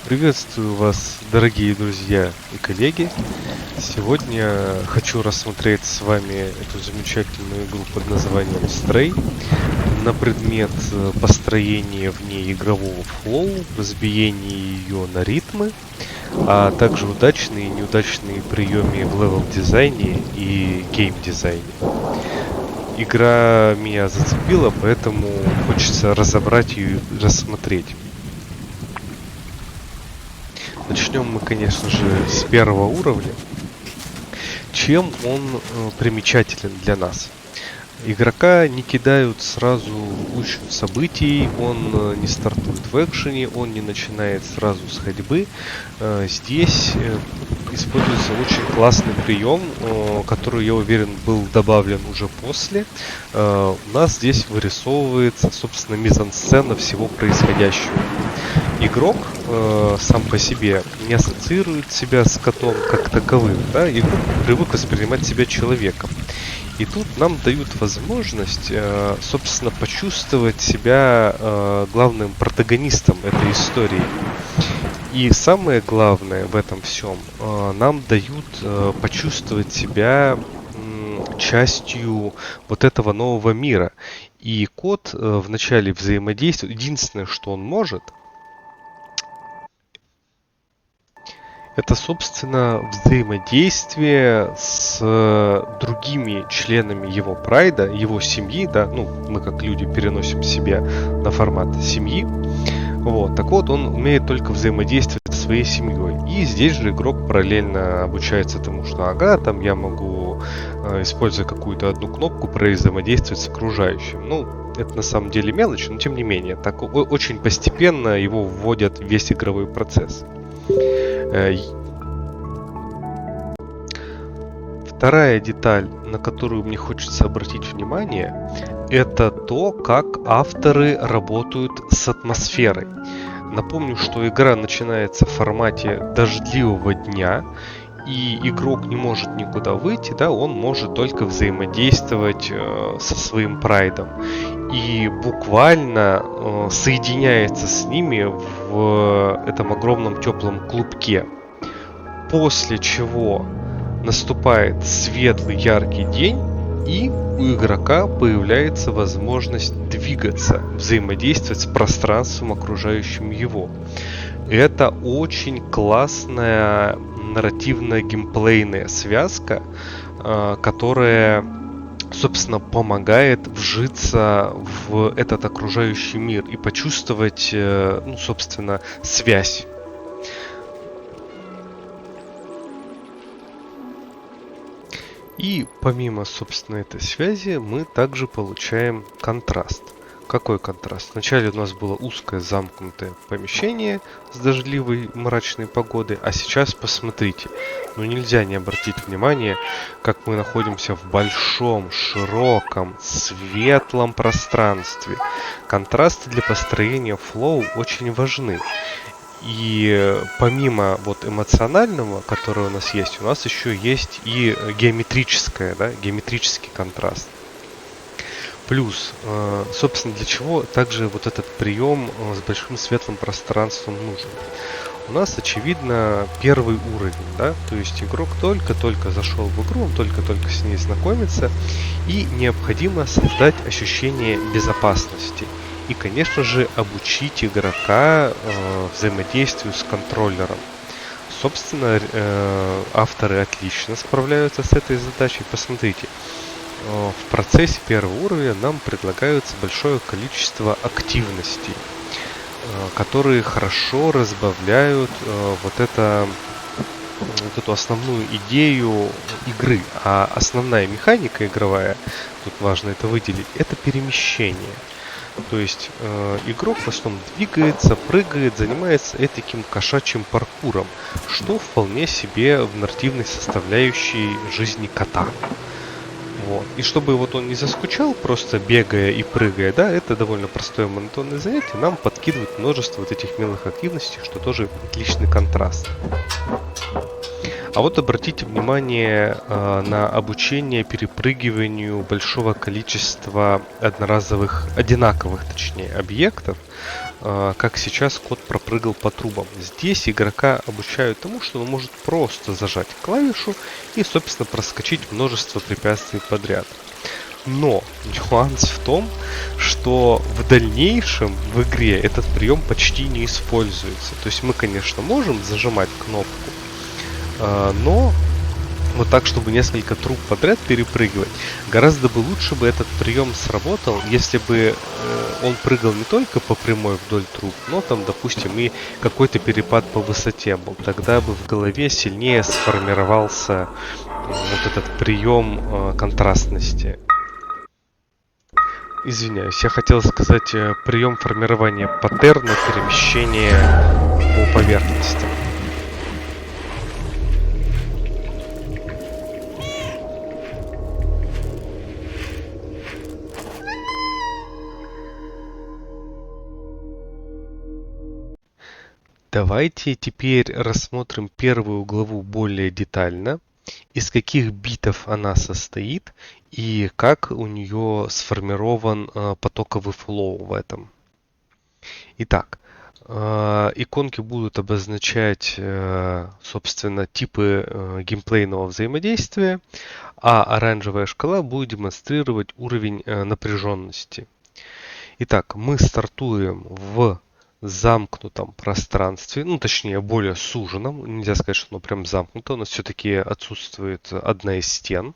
Приветствую вас, дорогие друзья и коллеги. Сегодня хочу рассмотреть с вами эту замечательную игру под названием Stray на предмет построения в ней игрового флоу, разбиения ее на ритмы, а также удачные и неудачные приемы в левел-дизайне и гейм-дизайне. Игра меня зацепила, поэтому хочется разобрать ее и рассмотреть. Начнем мы, конечно же, с первого уровня. Чем он примечателен для нас? Игрока не кидают сразу в гущу событий, он не стартует в экшене, он не начинает сразу с ходьбы. Здесь используется очень классный прием, который, я уверен, был добавлен уже после. У нас здесь вырисовывается, собственно, мизансцена всего происходящего. Игрок сам по себе не ассоциирует себя с котом как таковым, да? Игрок привык воспринимать себя человеком. И тут нам дают возможность, собственно, почувствовать себя главным протагонистом этой истории. И самое главное в этом всем, нам дают почувствовать себя частью вот этого нового мира. И кот в начале взаимодействия, единственное, что он может, это, собственно, взаимодействие с другими членами его прайда, его семьи, да, ну, мы как люди переносим себя на формат семьи. Вот, так вот, он умеет только взаимодействовать со своей семьей. И здесь же игрок параллельно обучается тому, что ага, там я могу, используя какую-то одну кнопку, взаимодействовать с окружающим. Ну, это на самом деле мелочь, но тем не менее, так очень постепенно его вводят в весь игровой процесс. Вторая деталь, на которую мне хочется обратить внимание, это то, как авторы работают с атмосферой. Напомню, что игра начинается в формате дождливого дня, и игрок не может никуда выйти, да, он может только взаимодействовать со своим прайдом. И буквально соединяется с ними в этом огромном теплом клубке. После чего наступает светлый яркий день, и у игрока появляется возможность двигаться, взаимодействовать с пространством, окружающим его. Это очень классная нарративная геймплейная связка, которая, собственно, помогает вжиться в этот окружающий мир и почувствовать, ну, собственно, связь. И помимо, собственно, этой связи, мы также получаем контраст. Какой контраст? Вначале у нас было узкое замкнутое помещение с дождливой мрачной погодой, а сейчас посмотрите, ну нельзя не обратить внимание, как мы находимся в большом, широком, светлом пространстве. Контрасты для построения флоу очень важны. И помимо вот эмоционального, которое у нас еще есть и геометрическое, да, геометрический контраст. Плюс, собственно, для чего также вот этот прием с большим светлым пространством нужен? У нас, очевидно, первый уровень, да, то есть игрок только-только зашел в игру, он только-только с ней знакомится, и необходимо создать ощущение безопасности. И, конечно же, обучить игрока взаимодействию с контроллером. Собственно, авторы отлично справляются с этой задачей. Посмотрите, в процессе первого уровня нам предлагается большое количество активностей, которые хорошо разбавляют вот эту основную идею игры. А основная механика игровая, тут важно это выделить, это перемещение. То есть игрок в основном двигается, прыгает, занимается этаким кошачьим паркуром, что вполне себе в нарративной составляющей жизни кота. Вот. И чтобы вот он не заскучал, просто бегая и прыгая, да, это довольно простое монотонное занятие, нам подкидывает множество вот этих милых активностей, что тоже отличный контраст. А вот обратите внимание на обучение перепрыгиванию большого количества одноразовых, одинаковых, точнее, объектов, как сейчас кот пропрыгал по трубам. Здесь игрока обучают тому, что он может просто зажать клавишу и, собственно, проскочить множество препятствий подряд. Но нюанс в том, что в дальнейшем в игре этот прием почти не используется. То есть мы, конечно, можем зажимать кнопку, но вот так, чтобы несколько труб подряд перепрыгивать, гораздо бы лучше бы этот прием сработал, если бы он прыгал не только по прямой вдоль труб, но там, допустим, и какой-то перепад по высоте был. Тогда бы в голове сильнее сформировался вот этот прием контрастности. Извиняюсь, я хотел сказать прием формирования паттерна перемещения по поверхности. Давайте теперь рассмотрим первую главу более детально, из каких битов она состоит и как у нее сформирован потоковый флоу в этом. Итак, иконки будут обозначать, собственно, типы геймплейного взаимодействия, а оранжевая шкала будет демонстрировать уровень напряженности. Итак, мы стартуем в замкнутом пространстве, ну точнее более суженном, нельзя сказать, что оно прям замкнуто, у нас все-таки отсутствует одна из стен.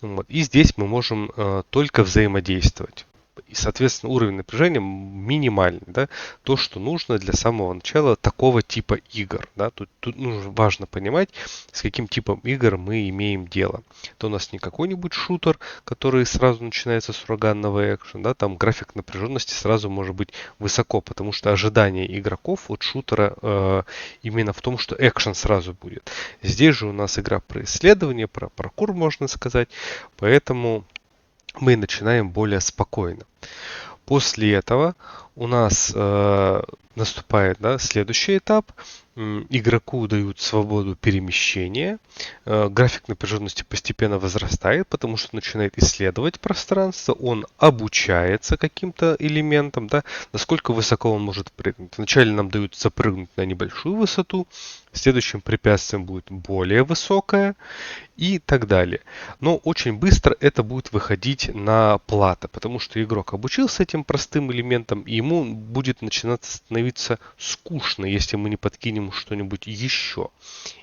Вот. И здесь мы можем только взаимодействовать. И, соответственно, уровень напряжения минимальный, да, то, что нужно для самого начала такого типа игр. Да. Тут нужно важно понимать, с каким типом игр мы имеем дело. Это у нас не какой-нибудь шутер, который сразу начинается с ураганного экшена, да, там график напряженности сразу может быть высоко, потому что ожидание игроков от шутера именно в том, что экшен сразу будет. Здесь же у нас игра про исследование, про паркур, можно сказать, поэтому мы начинаем более спокойно. После этого у нас наступает, да, следующий этап. Игроку дают свободу перемещения. График напряженности постепенно возрастает, потому что начинает исследовать пространство. Он обучается каким-то элементам, да, насколько высоко он может прыгнуть. Вначале нам дают запрыгнуть на небольшую высоту. Следующим препятствием будет более высокое и так далее. Но очень быстро это будет выходить на плато, потому что игрок обучился этим простым элементам, и ему будет начинать становиться скучно, если мы не подкинем что-нибудь еще.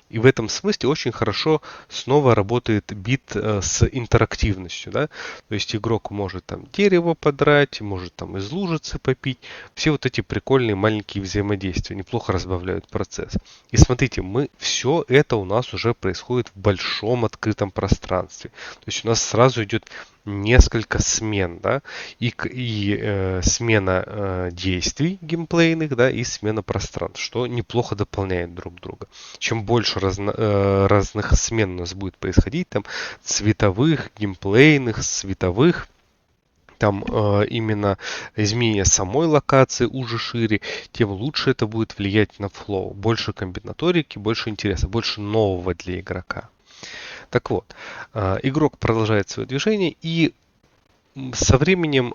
И в этом смысле очень хорошо снова работает бит с интерактивностью. Да? То есть игрок может там дерево подрать, может там из лужицы попить. Все вот эти прикольные маленькие взаимодействия неплохо разбавляют процесс. И смотрите, все это у нас уже происходит в большом открытом пространстве. То есть у нас сразу идет несколько смен, да, и смена действий геймплейных, да, и смена пространств, что неплохо дополняет друг друга. Чем больше разных смен у нас будет происходить, там цветовых, геймплейных, световых, там именно изменение самой локации уже шире, тем лучше это будет влиять на флоу. Больше комбинаторики, больше интереса, больше нового для игрока. Так вот, игрок продолжает свое движение, и со временем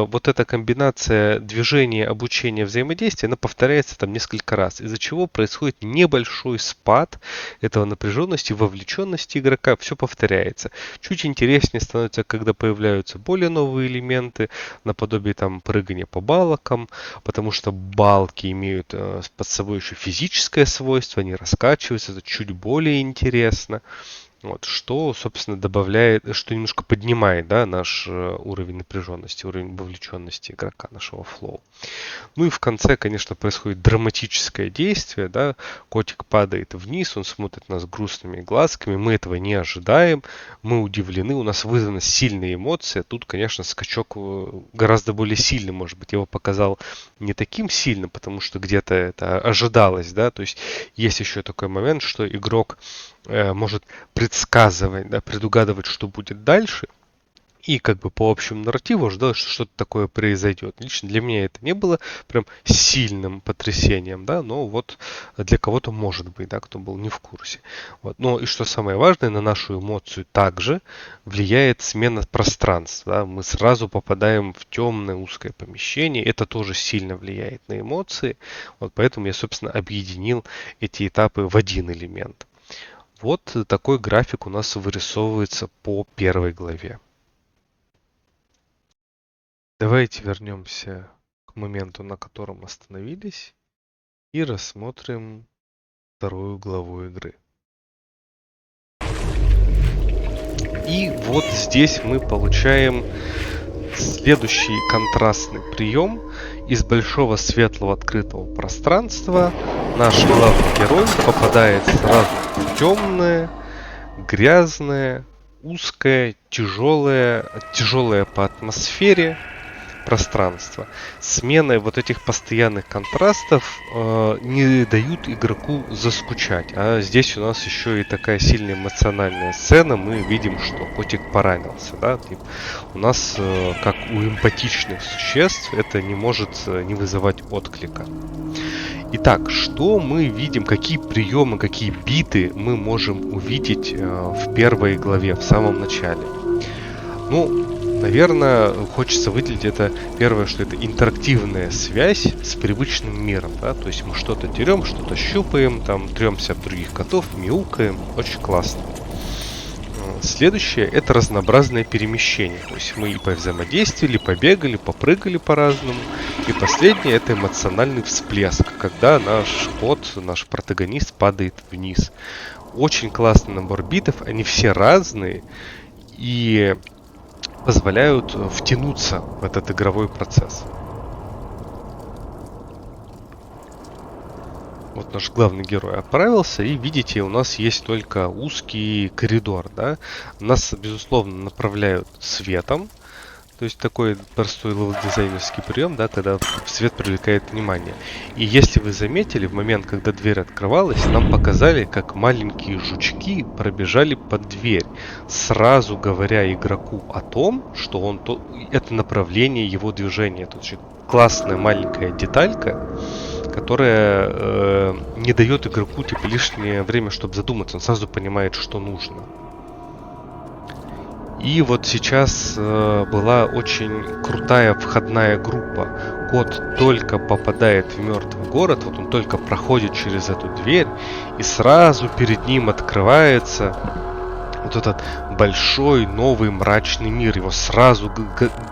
вот эта комбинация движения, обучения, взаимодействия, она повторяется там несколько раз, из-за чего происходит небольшой спад этого напряженности, вовлеченности игрока, все повторяется. Чуть интереснее становится, когда появляются более новые элементы, наподобие там прыгания по балкам, потому что балки имеют под собой еще физическое свойство, они раскачиваются, это чуть более интересно. Вот, что, собственно, добавляет, что немножко поднимает, да, наш уровень напряженности, уровень вовлеченности игрока, нашего флоу. Ну и в конце, конечно, происходит драматическое действие, да, котик падает вниз, он смотрит на нас грустными глазками, мы этого не ожидаем, мы удивлены, у нас вызваны сильные эмоции, тут, конечно, скачок гораздо более сильный, может быть, я его показал не таким сильным, потому что где-то это ожидалось, да, то есть есть еще такой момент, что игрок может предсказывать, да, предугадывать, что будет дальше. И как бы по общему нарративу ожидалось, что что-то такое произойдет. Лично для меня это не было прям сильным потрясением, да, но вот для кого-то может быть, да, кто был не в курсе. Вот. Но и что самое важное, на нашу эмоцию также влияет смена пространства. Да. Мы сразу попадаем в темное узкое помещение, это тоже сильно влияет на эмоции. Вот поэтому я, собственно, объединил эти этапы в один элемент. Вот такой график у нас вырисовывается по первой главе. Давайте вернемся к моменту, на котором остановились, и рассмотрим вторую главу игры. И вот здесь мы получаем следующий контрастный прием. Из большого светлого открытого пространства наш главный герой попадает сразу в темное, грязное, узкое, тяжелое по атмосфере пространство. Сменой вот этих постоянных контрастов не дают игроку заскучать. А здесь у нас еще и такая сильная эмоциональная сцена. Мы видим, что котик поранился. Да? У нас, как у эмпатичных существ, это не может не вызывать отклика. Итак, что мы видим, какие приемы, какие биты мы можем увидеть в первой главе, в самом начале? Ну, наверное, хочется выделить это первое, что это интерактивная связь с привычным миром, да, то есть мы что-то дерем, что-то щупаем, там тремся об других котов, мяукаем, очень классно. Следующее это разнообразное перемещение, то есть мы и повзаимодействовали, побегали, попрыгали по-разному. И последнее это эмоциональный всплеск, когда наш кот, наш протагонист падает вниз. Очень классный набор битов, они все разные и позволяют втянуться в этот игровой процесс. Вот наш главный герой отправился, и видите, у нас есть только узкий коридор, да? Нас, безусловно, направляют светом, то есть такой простой левел-дизайнерский прием, да, когда свет привлекает внимание. И если вы заметили, в момент, когда дверь открывалась, нам показали, как маленькие жучки пробежали под дверь, сразу говоря игроку о том, что это направление его движения. Тут же классная маленькая деталька, которая не дает игроку типа лишнее время, чтобы задуматься. Он сразу понимает, что нужно. И вот сейчас была очень крутая входная группа. Кот только попадает в мертвый город, вот он только проходит через эту дверь, и сразу перед ним открывается вот этот большой новый мрачный мир. Его сразу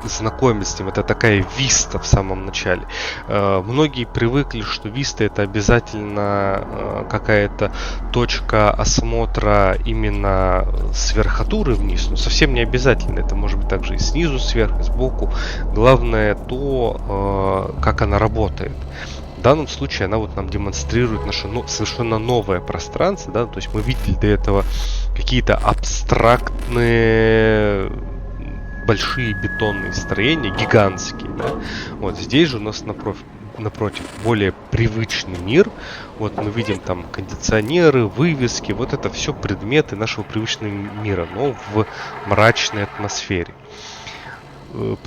знакомят с ним. Это такая виста в самом начале. Многие привыкли, что виста это обязательно какая-то точка осмотра именно с верхотуры вниз. Но совсем не обязательно. Это может быть также и снизу, сверху, сбоку. Главное то, как она работает. В данном случае она вот нам демонстрирует наше совершенно новое пространство, да, то есть мы видели до этого какие-то абстрактные большие бетонные строения, гигантские, да. Вот здесь же у нас напротив более привычный мир. Вот мы видим там кондиционеры, вывески, вот это все предметы нашего привычного мира, но в мрачной атмосфере.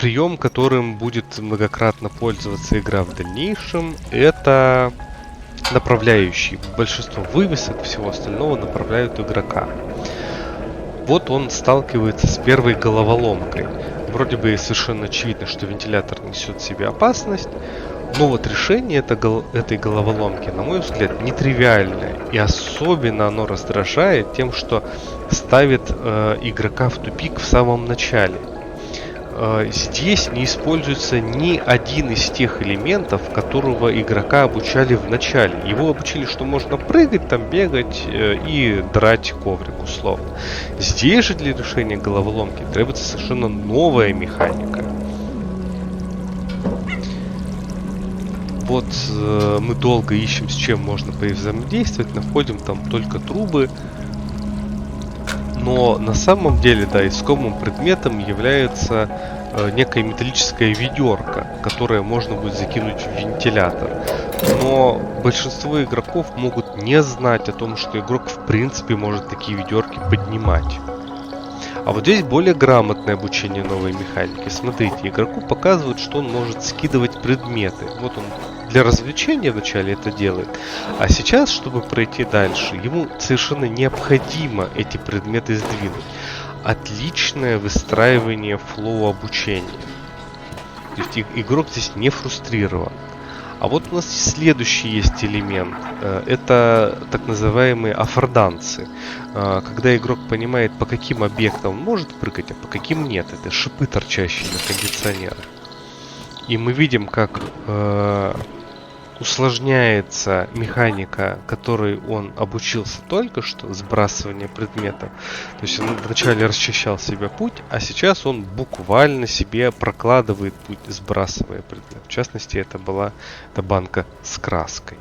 Прием, которым будет многократно пользоваться игра в дальнейшем, это направляющий. Большинство вывесок и всего остального направляют игрока. Вот он сталкивается с первой головоломкой. Вроде бы совершенно очевидно, что вентилятор несет в себе опасность, но вот решение этой головоломки, на мой взгляд, нетривиальное. И особенно оно раздражает тем, что ставит игрока в тупик в самом начале. Здесь не используется ни один из тех элементов, которого игрока обучали в начале. Его обучили, что можно прыгать, там бегать и драть коврик условно. Здесь же для решения головоломки требуется совершенно новая механика. Вот мы долго ищем, с чем можно повзаимодействовать, находим там только трубы. Но на самом деле, да, искомым предметом является некая металлическая ведерко, которое можно будет закинуть в вентилятор. Но большинство игроков могут не знать о том, что игрок в принципе может такие ведерки поднимать. А вот здесь более грамотное обучение новой механики. Смотрите, игроку показывают, что он может скидывать предметы. Вот он для развлечения вначале это делает. А сейчас, чтобы пройти дальше, ему совершенно необходимо эти предметы сдвинуть. Отличное выстраивание флоу обучения. То есть игрок здесь не фрустрирован. А вот у нас следующий есть элемент. Это так называемые афорданцы. Когда игрок понимает, по каким объектам он может прыгать, а по каким нет. Это шипы, торчащие на кондиционерах. И мы видим, как усложняется механика, которой он обучился только что, сбрасывание предметов. То есть он вначале расчищал себе путь, а сейчас он буквально себе прокладывает путь, сбрасывая предмет. В частности, это была эта банка с краской.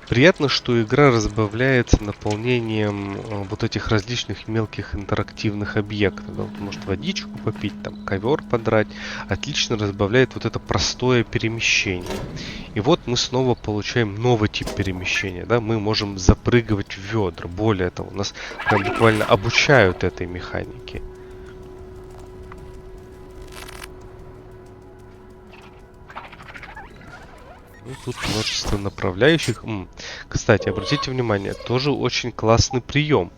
Приятно, что игра разбавляется наполнением вот этих различных мелких интерактивных объектов. Да, вот может водичку попить, там ковер подрать. Отлично разбавляет вот это простое перемещение. И вот мы снова получаем новый тип перемещения. Да? Мы можем запрыгивать в ведра. Более того, нас прям буквально обучают этой механике. Тут множество направляющих. Кстати, обратите внимание, тоже очень классный прием.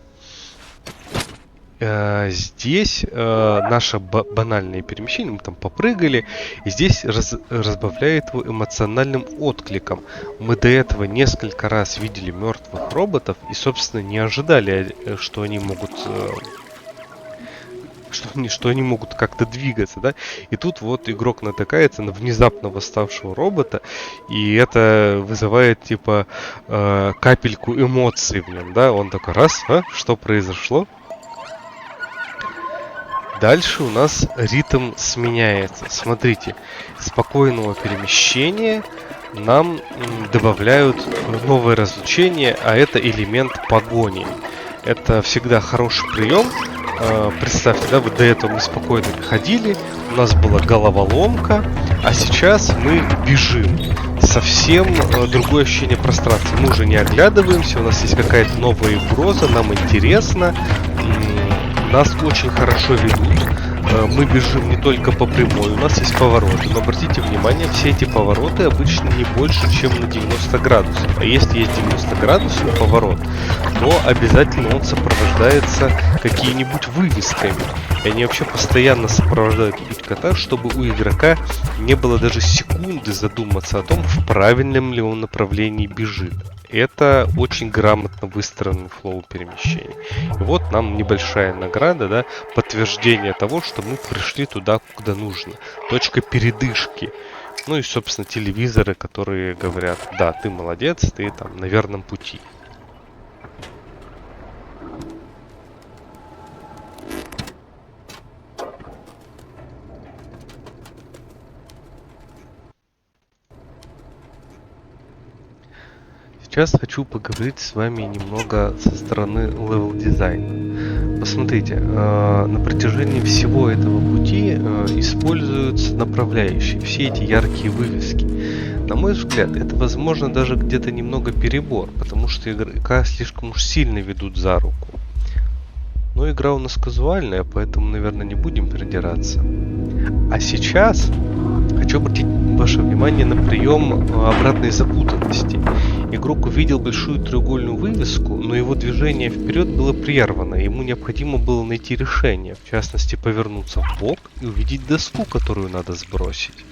Здесь наше банальное перемещение, мы там попрыгали, и здесь разбавляет его эмоциональным откликом. Мы до этого несколько раз видели мертвых роботов и, собственно, не ожидали, что они могут... Что они могут как-то двигаться, да? И тут вот игрок натыкается на внезапно восставшего робота, и это вызывает, типа, капельку эмоций в нем, да? Он такой, раз, что произошло? Дальше у нас ритм сменяется. Смотрите, спокойного перемещения нам добавляют новое развлечение, а это элемент погони. Это всегда хороший прием. Представьте, да, вот до этого мы спокойно ходили, у нас была головоломка, а сейчас мы бежим. Совсем другое ощущение пространства. Мы уже не оглядываемся, у нас есть какая-то новая угроза, нам интересно, нас очень хорошо ведут. Мы бежим не только по прямой, у нас есть повороты. Но обратите внимание, все эти повороты обычно не больше, чем на 90 градусов. А если есть 90 градусов поворот, то обязательно он сопровождается какими-нибудь вывесками. И они вообще постоянно сопровождают путь кота, чтобы у игрока не было даже секунды задуматься о том, в правильном ли он направлении бежит. Это очень грамотно выстроенный флоу перемещений. И вот нам небольшая награда, да, подтверждение того, что мы пришли туда, куда нужно. Точка передышки. Ну и, собственно, телевизоры, которые говорят, да, ты молодец, ты там на верном пути. Сейчас хочу поговорить с вами немного со стороны левел дизайна. Посмотрите, на протяжении всего этого пути используются направляющие, все эти яркие вывески. На мой взгляд, это возможно даже где-то немного перебор, потому что игрока слишком уж сильно ведут за руку. Но игра у нас казуальная, поэтому, наверное, не будем придираться. А сейчас хочу обратить ваше внимание на прием обратной запутанности. Игрок увидел большую треугольную вывеску, но его движение вперед было прервано. Ему необходимо было найти решение, в частности, повернуться в бок и увидеть доску, которую надо сбросить.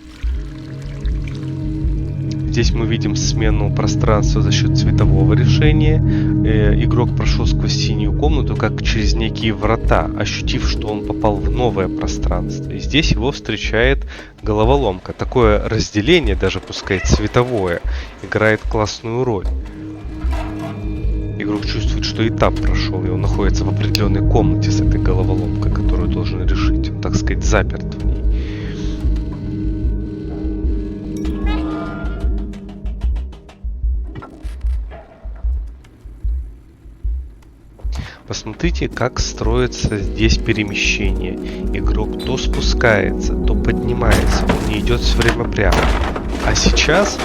Здесь мы видим смену пространства за счет цветового решения. Игрок прошел сквозь синюю комнату, как через некие врата, ощутив, что он попал в новое пространство. И здесь его встречает головоломка. Такое разделение, даже пускай цветовое, играет классную роль. Игрок чувствует, что этап прошел, и он находится в определенной комнате с этой головоломкой, которую должен решить. Он, так сказать, заперт в ней. Посмотрите, как строится здесь перемещение. Игрок то спускается, то поднимается, он не идет все время прямо. А сейчас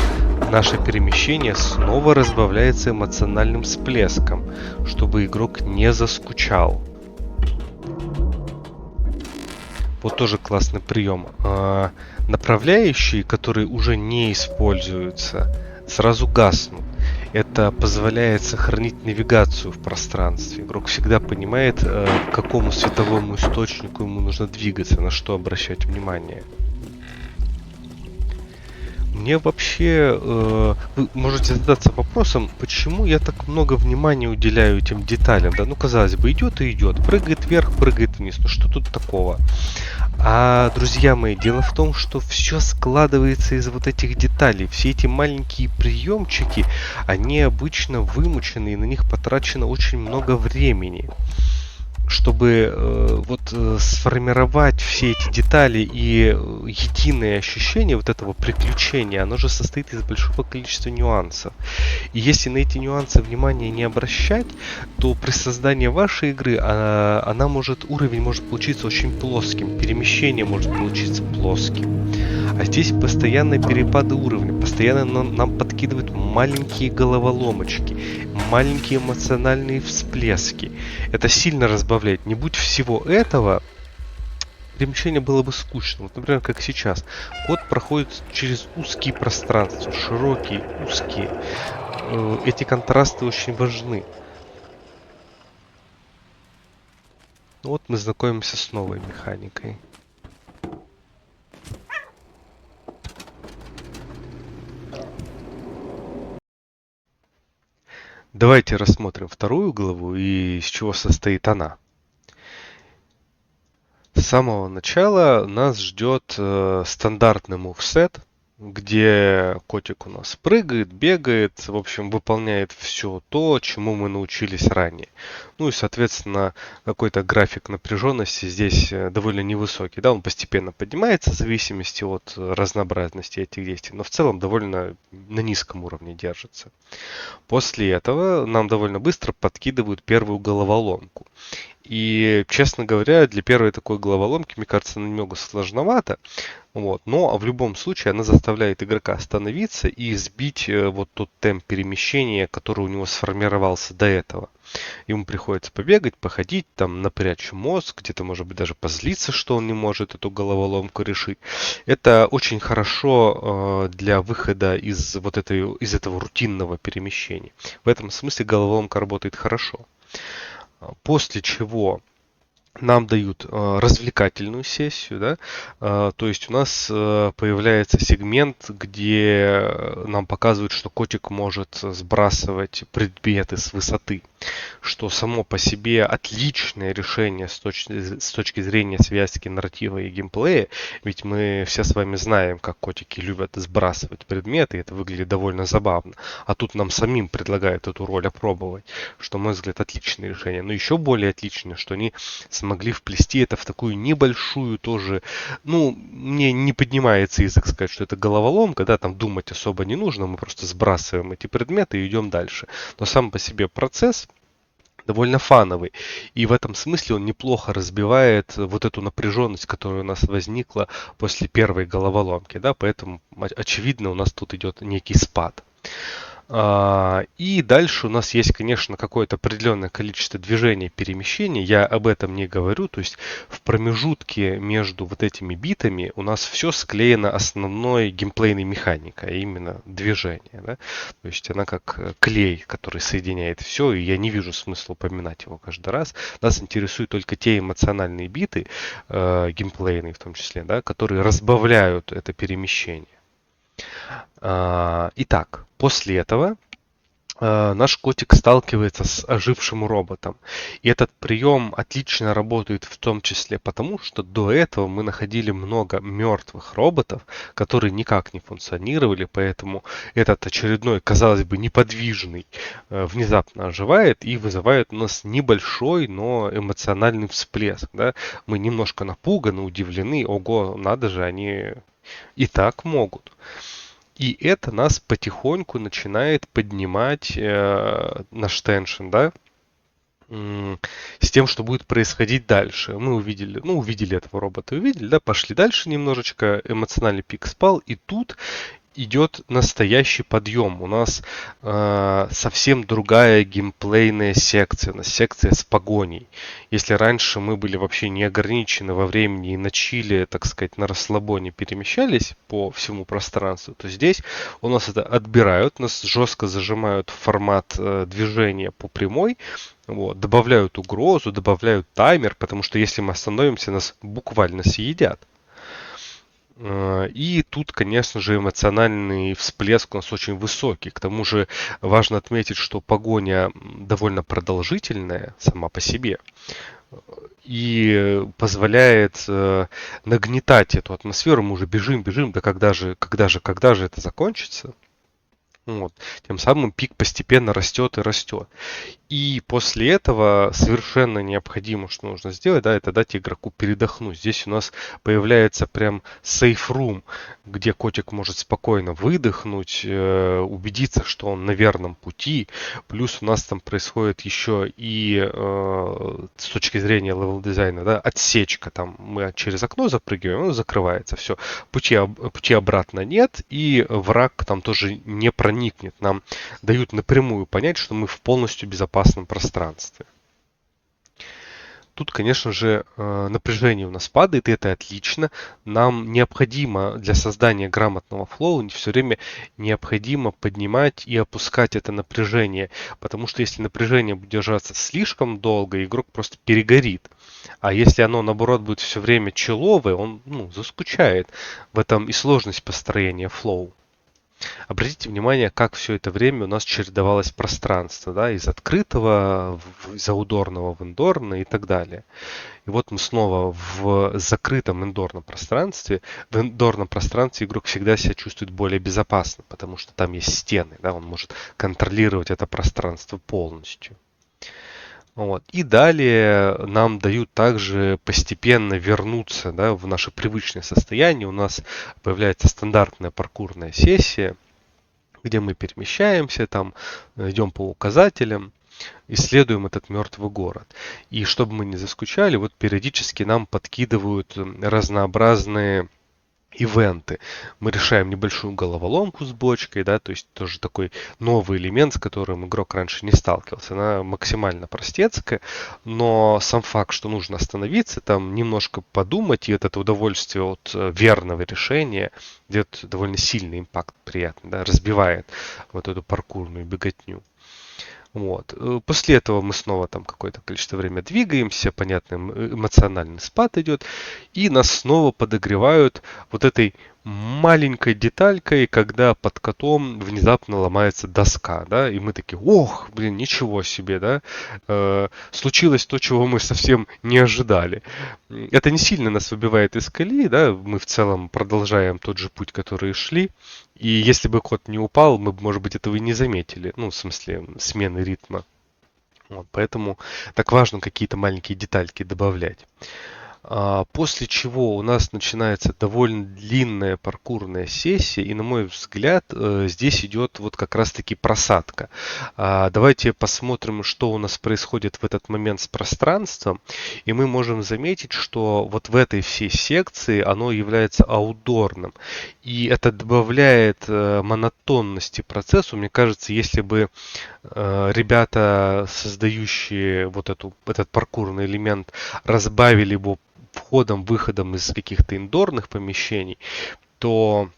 наше перемещение снова разбавляется эмоциональным всплеском, чтобы игрок не заскучал. Вот тоже классный прием. Направляющие, которые уже не используются, сразу гаснут. Это позволяет сохранить навигацию в пространстве. Игрок всегда понимает, к какому световому источнику ему нужно двигаться, на что обращать внимание. Мне вообще, вы можете задаться вопросом, почему я так много внимания уделяю этим деталям, да? Ну, казалось бы, идет и идет, прыгает вверх, прыгает вниз, ну что тут такого? Друзья мои, дело в том, что все складывается из вот этих деталей. Все эти маленькие приемчики, они обычно вымучены, и на них потрачено очень много времени. Чтобы сформировать все эти детали и единое ощущение вот этого приключения, оно же состоит из большого количества нюансов. И если на эти нюансы внимания не обращать, то при создании вашей игры уровень может получиться очень плоским, перемещение может получиться плоским. А здесь постоянные перепады уровня, постоянно нам подкидывают маленькие головоломочки, маленькие эмоциональные всплески. Это сильно разбавляет. Не будь всего этого, перемещение было бы скучно. Вот, например, как сейчас. Код проходит через узкие пространства, широкие, узкие. Эти контрасты очень важны. Вот мы знакомимся с новой механикой. Давайте рассмотрим вторую главу и из чего состоит она. С самого начала нас ждет стандартный мувсет, где котик у нас прыгает, бегает, в общем, выполняет все то, чему мы научились ранее. Ну и, соответственно, какой-то график напряженности здесь довольно невысокий. Да, он постепенно поднимается в зависимости от разнообразности этих действий, но в целом довольно на низком уровне держится. После этого нам довольно быстро подкидывают первую головоломку. И, честно говоря, для первой такой головоломки, мне кажется, немного сложновато. Вот. Но в любом случае она заставляет игрока остановиться и сбить вот тот темп перемещения, который у него сформировался до этого. Ему приходится побегать, походить, там напрячь мозг, где-то, может быть, даже позлиться, что он не может эту головоломку решить. Это очень хорошо для выхода из этого рутинного перемещения. В этом смысле головоломка работает хорошо. После чего нам дают развлекательную сессию, да, то есть у нас появляется сегмент, где нам показывают, что котик может сбрасывать предметы с высоты, что само по себе отличное решение с точки зрения связки нарратива и геймплея, ведь мы все с вами знаем, как котики любят сбрасывать предметы, и это выглядит довольно забавно, а тут нам самим предлагают эту роль опробовать, что, на мой взгляд, отличное решение, но еще более отличное, что они смогли вплести это в такую небольшую тоже, мне не поднимается язык сказать, что это головоломка, да, там думать особо не нужно, мы просто сбрасываем эти предметы и идем дальше. Но сам по себе процесс довольно фановый. И в этом смысле он неплохо разбивает вот эту напряженность, которая у нас возникла после первой головоломки, да, поэтому очевидно у нас тут идет некий спад. И дальше у нас есть, конечно, какое-то определенное количество движений, перемещений. Я об этом не говорю. То есть в промежутке между вот этими битами у нас все склеено основной геймплейной механикой, а именно движение. Да? То есть она как клей, который соединяет все, и я не вижу смысла упоминать его каждый раз. Нас интересуют только те эмоциональные биты, геймплейные в том числе, да, которые разбавляют это перемещение. Итак, после этого наш котик сталкивается с ожившим роботом. И этот прием отлично работает в том числе потому, что до этого мы находили много мертвых роботов, которые никак не функционировали, поэтому этот очередной, казалось бы, неподвижный внезапно оживает и вызывает у нас небольшой, но эмоциональный всплеск. Да? Мы немножко напуганы, удивлены, ого, надо же, они и так могут. И это нас потихоньку начинает поднимать наш теншн, да, с тем, что будет происходить дальше. Мы увидели этого робота, да, пошли дальше немножечко, эмоциональный пик спал, и тут идет настоящий подъем. У нас совсем другая геймплейная секция. У нас секция с погоней. Если раньше мы были вообще не ограничены во времени и на чиле, так сказать, на расслабоне перемещались по всему пространству, то здесь у нас это отбирают, нас жестко зажимают в формат движения по прямой, вот, добавляют угрозу, добавляют таймер, потому что если мы остановимся, нас буквально съедят. И тут, конечно же, эмоциональный всплеск у нас очень высокий. К тому же важно отметить, что погоня довольно продолжительная сама по себе и позволяет нагнетать эту атмосферу. Мы уже бежим, бежим, да когда же это закончится? Вот. Тем самым пик постепенно растет и растет. И после этого совершенно необходимо, что нужно сделать, да, это дать игроку передохнуть. Здесь у нас появляется прям safe room, где котик может спокойно выдохнуть, убедиться, что он на верном пути. Плюс у нас там происходит еще и с точки зрения левел дизайна, да, отсечка. Там мы через окно запрыгиваем, оно закрывается. Все, пути обратно нет, и враг там тоже не проникнет. Нам дают напрямую понять, что мы в полностью безопасном пространстве. Тут, конечно же, напряжение у нас падает, и это отлично. Нам необходимо для создания грамотного флоу все время необходимо поднимать и опускать это напряжение, потому что если напряжение будет держаться слишком долго, игрок просто перегорит. А если оно, наоборот, будет все время человое, он заскучает. В этом и сложность построения флоу. Обратите внимание, как все это время у нас чередовалось пространство, да, из открытого, из аудорного в индорное и так далее. И вот мы снова в закрытом индорном пространстве. В индорном пространстве игрок всегда себя чувствует более безопасно, потому что там есть стены, да, он может контролировать это пространство полностью. Вот. И далее нам дают также постепенно вернуться, да, в наше привычное состояние. У нас появляется стандартная паркурная сессия, где мы перемещаемся, там идем по указателям, исследуем этот мертвый город. И чтобы мы не заскучали, вот периодически нам подкидывают разнообразные ивенты. Мы решаем небольшую головоломку с бочкой, да, то есть тоже такой новый элемент, с которым игрок раньше не сталкивался. Она максимально простецкая, но сам факт, что нужно остановиться, там немножко подумать, и вот это удовольствие от верного решения дает довольно сильный импакт, приятный, да, разбивает вот эту паркурную беготню. Вот. После этого мы снова там какое-то количество времени двигаемся, понятно, эмоциональный спад идет, и нас снова подогревают вот этой маленькой деталькой, когда под котом внезапно ломается доска, да, и мы такие, ох, блин, ничего себе, да, случилось то, чего мы совсем не ожидали. Это не сильно нас выбивает из колеи, да, мы в целом продолжаем тот же путь, который шли, и если бы кот не упал, мы бы, может быть, этого и не заметили. Ну, в смысле, смены ритма. Вот, поэтому так важно какие-то маленькие детальки добавлять. После чего у нас начинается довольно длинная паркурная сессия, и на мой взгляд, здесь идет вот как раз-таки просадка. Давайте посмотрим, что у нас происходит в этот момент с пространством, и мы можем заметить, что вот в этой всей секции оно является аутдорным, и это добавляет монотонности процессу. Мне кажется, если бы ребята, создающие этот паркурный элемент, разбавили его входом-выходом из каких-то индорных помещений, то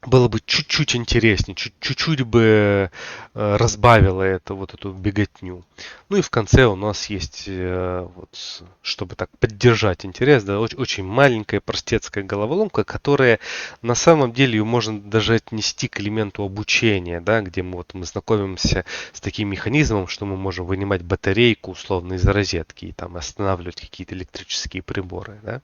было бы чуть-чуть интереснее, чуть-чуть бы разбавило это, вот эту беготню. Ну и в конце у нас есть, вот, чтобы так поддержать интерес, да, очень маленькая простецкая головоломка, которая на самом деле ее можно даже отнести к элементу обучения, да, где мы знакомимся с таким механизмом, что мы можем вынимать батарейку условно из розетки и там останавливать какие-то электрические приборы, да.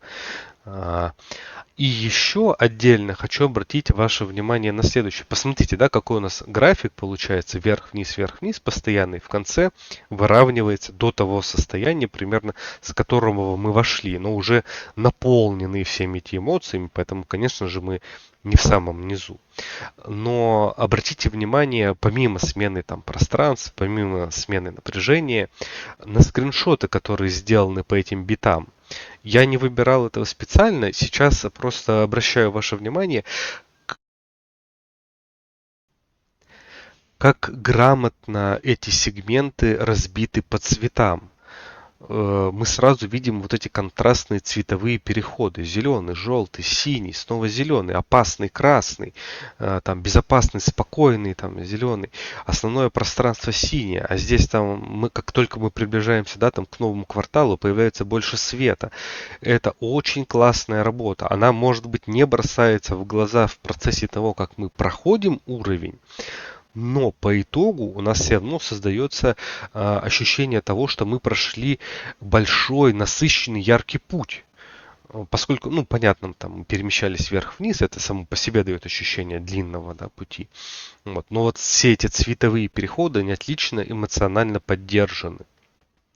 И еще отдельно хочу обратить ваше внимание на следующее. Посмотрите, да, какой у нас график получается вверх-вниз постоянный. В конце выравнивается до того состояния, примерно с которого мы вошли, но уже наполнены всеми этими эмоциями, поэтому, конечно же, мы не в самом низу. Но обратите внимание, помимо смены там пространств, помимо смены напряжения, на скриншоты, которые сделаны по этим битам. Я не выбирал этого специально, сейчас просто обращаю ваше внимание, как грамотно эти сегменты разбиты по цветам. Мы сразу видим вот эти контрастные цветовые переходы. Зеленый, желтый, синий, снова зеленый, опасный, красный, там безопасный, спокойный, там зеленый. Основное пространство синее, а здесь там мы, как только мы приближаемся, да, там к новому кварталу, появляется больше света. Это очень классная работа. Она, может быть, не бросается в глаза в процессе того, как мы проходим уровень, но по итогу у нас все равно создается ощущение того, что мы прошли большой, насыщенный, яркий путь. Поскольку, ну, понятно, там мы перемещались вверх-вниз, это само по себе дает ощущение длинного, да, пути. Вот. Но вот все эти цветовые переходы, они отлично эмоционально поддержаны.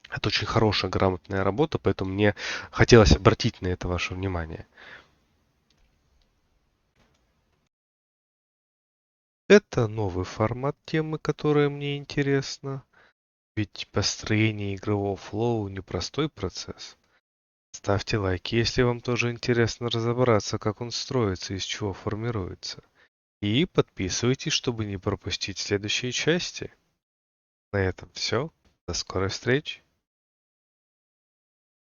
Это очень хорошая, грамотная работа, поэтому мне хотелось обратить на это ваше внимание. Это новый формат темы, которая мне интересна. Ведь построение игрового флоу непростой процесс. Ставьте лайки, если вам тоже интересно разобраться, как он строится и из чего формируется. И подписывайтесь, чтобы не пропустить следующие части. На этом все. До скорой встречи.